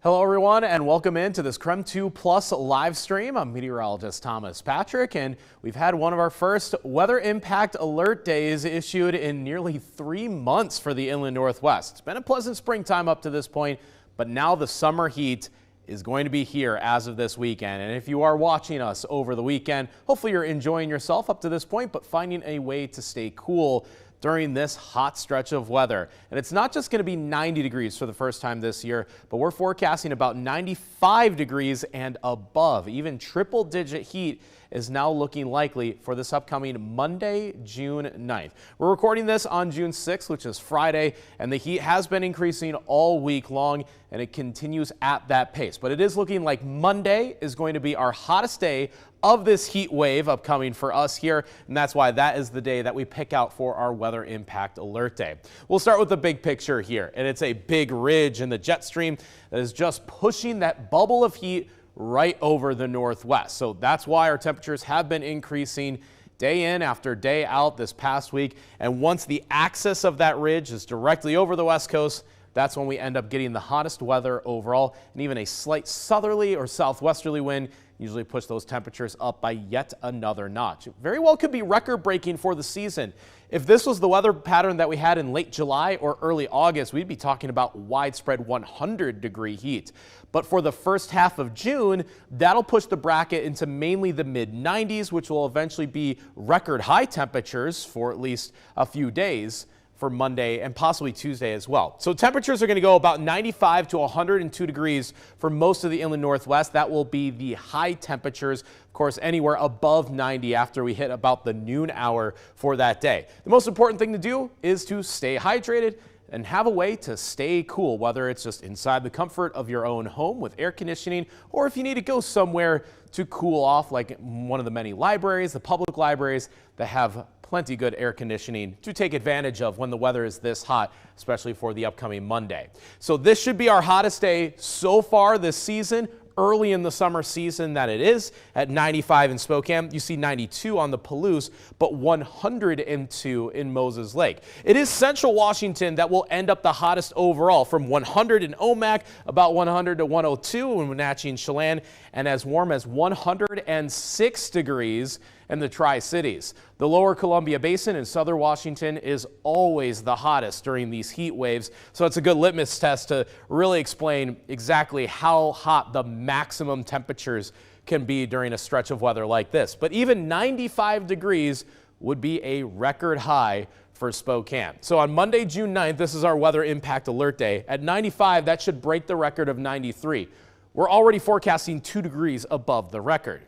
Hello everyone and welcome into this KREM 2 Plus live stream. I'm meteorologist Thomas Patrick, and we've had one of our first weather impact alert days issued in nearly 3 months for the inland Northwest. It's been a pleasant springtime up to this point, but now the summer heat is going to be here as of this weekend. And if you are watching us over the weekend, hopefully you're enjoying yourself up to this point, but finding a way to stay cool during this hot stretch of weather. And it's not just going to be 90 degrees for the first time this year, but we're forecasting about 95 degrees and above. Even triple-digit heat is now looking likely for this upcoming Monday, June 9th. We're recording this on June 6th, which is Friday, and the heat has been increasing all week long, and it continues at that pace. But it is looking like Monday is going to be our hottest day of this heat wave upcoming for us here, and that's why that is the day that we pick out for our weather impact alert day. We'll start with the big picture here, and it's a big ridge in the jet stream that is just pushing that bubble of heat right over the Northwest. So that's why our temperatures have been increasing day in after day out this past week, and once the axis of that ridge is directly over the West Coast, that's when we end up getting the hottest weather overall, and even a slight southerly or southwesterly wind usually push those temperatures up by yet another notch. It very well could be record-breaking for the season. If this was the weather pattern that we had in late July or early August, we'd be talking about widespread 100-degree heat. But for the first half of June, that'll push the bracket into mainly the mid-90s, which will eventually be record high temperatures for at least a few days for Monday and possibly Tuesday as well. So temperatures are going to go about 95 to 102 degrees for most of the inland Northwest. That will be the high temperatures, of course, anywhere above 90 after we hit about the noon hour for that day. The most important thing to do is to stay hydrated and have a way to stay cool, whether it's just inside the comfort of your own home with air conditioning, or if you need to go somewhere to cool off, like one of the many libraries, the public libraries that have plenty good air conditioning to take advantage of when the weather is this hot, especially for the upcoming Monday. So this should be our hottest day so far this season, early in the summer season that it is, at 95 in Spokane. You see 92 on the Palouse, but 102 in Moses Lake. It is Central Washington that will end up the hottest overall, from 100 in Omak, about 100 to 102 in Wenatchee and Chelan, and as warm as 106 degrees in the Tri-Cities. The lower Columbia Basin in southern Washington is always the hottest during these heat waves, so it's a good litmus test to really explain exactly how hot the maximum temperatures can be during a stretch of weather like this. But even 95 degrees would be a record high for Spokane. So on Monday, June 9th, this is our weather impact alert day. At 95, that should break the record of 93. We're already forecasting 2 degrees above the record.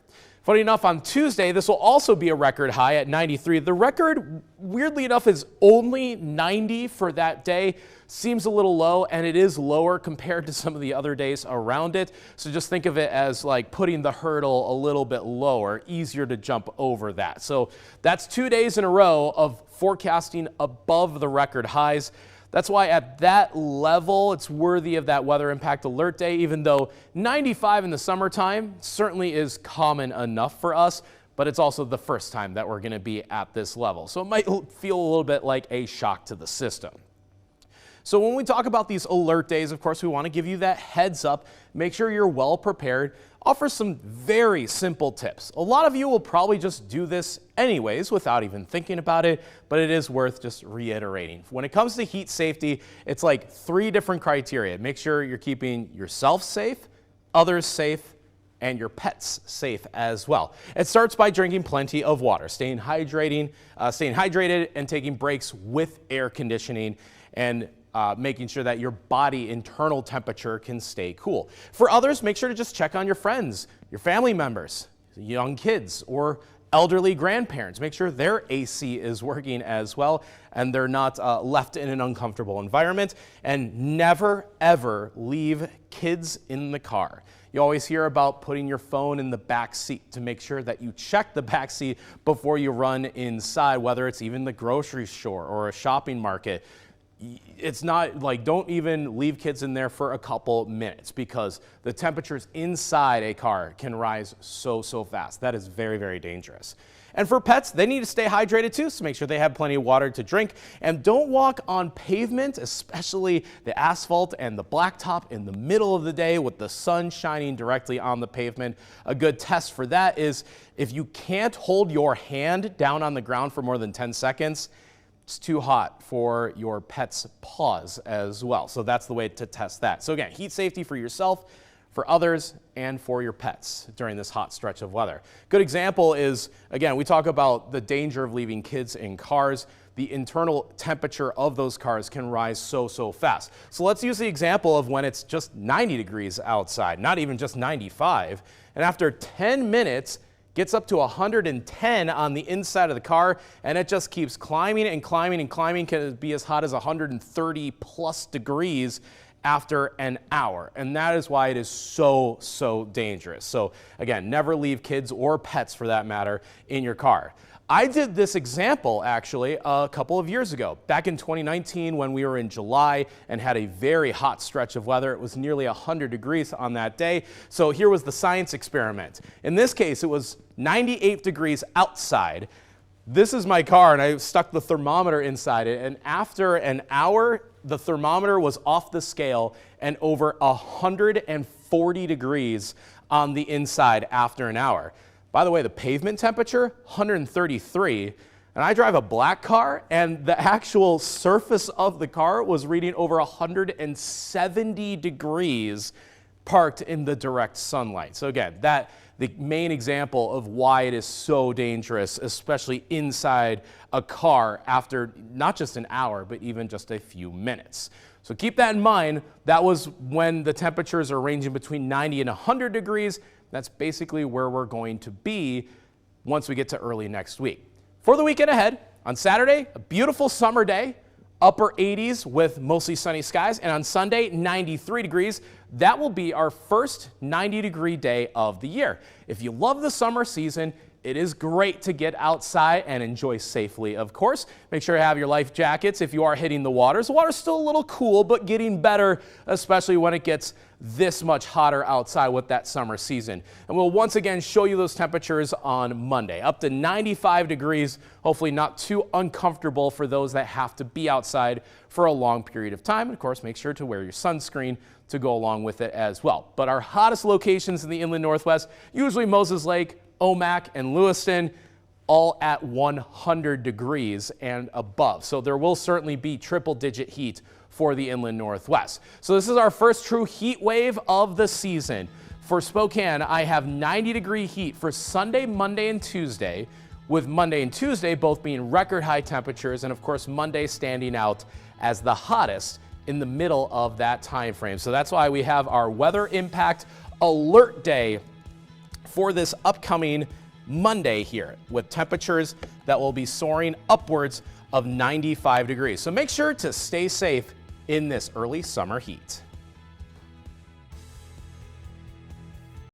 Funny enough, on Tuesday, this will also be a record high at 93. The record, weirdly enough, is only 90 for that day. Seems a little low, and it is lower compared to some of the other days around it. So just think of it as like putting the hurdle a little bit lower, easier to jump over that. So that's 2 days in a row of forecasting above the record highs. That's why at that level, it's worthy of that weather impact alert day, even though 95 in the summertime certainly is common enough for us, but it's also the first time that we're going to be at this level. So it might feel a little bit like a shock to the system. So when we talk about these alert days, of course, we want to give you that heads up, make sure you're well prepared, offer some very simple tips. A lot of you will probably just do this anyways without even thinking about it, but it is worth just reiterating. When it comes to heat safety, it's like 3 different criteria. Make sure you're keeping yourself safe, others safe, and your pets safe as well. It starts by drinking plenty of water, staying hydrated and taking breaks with air conditioning, and making sure that your body internal temperature can stay cool. For others, make sure to just check on your friends, your family members, young kids, or elderly grandparents. Make sure their AC is working as well and they're not left in an uncomfortable environment. And never, ever leave kids in the car. You always hear about putting your phone in the back seat to make sure that you check the back seat before you run inside, whether it's even the grocery store or a shopping market. It's not like, don't even leave kids in there for a couple minutes, because the temperatures inside a car can rise so fast. That is very, very dangerous. And for pets, they need to stay hydrated too, so make sure they have plenty of water to drink. And don't walk on pavement, especially the asphalt and the blacktop in the middle of the day with the sun shining directly on the pavement. A good test for that is if you can't hold your hand down on the ground for more than 10 seconds, it's too hot for your pet's paws as well. So that's the way to test that. So again, heat safety for yourself, for others, and for your pets during this hot stretch of weather. Good example is, again, we talk about the danger of leaving kids in cars. The internal temperature of those cars can rise so fast. So let's use the example of when it's just 90 degrees outside, not even just 95. And after 10 minutes, gets up to 110 on the inside of the car, and it just keeps climbing and climbing and climbing. Can be as hot as 130 plus degrees after an hour. And that is why it is so dangerous. So again, never leave kids or pets for that matter in your car. I did this example actually a couple of years ago, back in 2019 when we were in July and had a very hot stretch of weather. It was nearly 100 degrees on that day. So here was the science experiment. In this case, it was 98 degrees outside. This is my car, and I stuck the thermometer inside it, and after an hour, the thermometer was off the scale and over 140 degrees on the inside after an hour. By the way, the pavement temperature, 133, and I drive a black car, and the actual surface of the car was reading over 170 degrees parked in the direct sunlight. So again, the main example of why it is so dangerous, especially inside a car after not just an hour, but even just a few minutes. So keep that in mind. That was when the temperatures are ranging between 90 and 100 degrees. That's basically where we're going to be once we get to early next week. For the weekend ahead, on Saturday, a beautiful summer day, upper 80s with mostly sunny skies, and on Sunday, 93 degrees. That will be our first 90-degree day of the year. If you love the summer season, it is great to get outside and enjoy safely, of course. Make sure you have your life jackets if you are hitting the waters. The water's still a little cool, but getting better, especially when it gets this much hotter outside with that summer season. And we'll once again show you those temperatures on Monday, up to 95 degrees, hopefully not too uncomfortable for those that have to be outside for a long period of time. And of course, make sure to wear your sunscreen to go along with it as well. But our hottest locations in the inland Northwest, usually Moses Lake, Omak, and Lewiston, all at 100 degrees and above. So there will certainly be triple-digit heat for the inland Northwest. So this is our first true heat wave of the season. For Spokane, I have 90-degree heat for Sunday, Monday, and Tuesday, with Monday and Tuesday both being record high temperatures, and of course Monday standing out as the hottest in the middle of that time frame. So that's why we have our weather impact alert day for this upcoming Monday here, with temperatures that will be soaring upwards of 95 degrees. So make sure to stay safe in this early summer heat.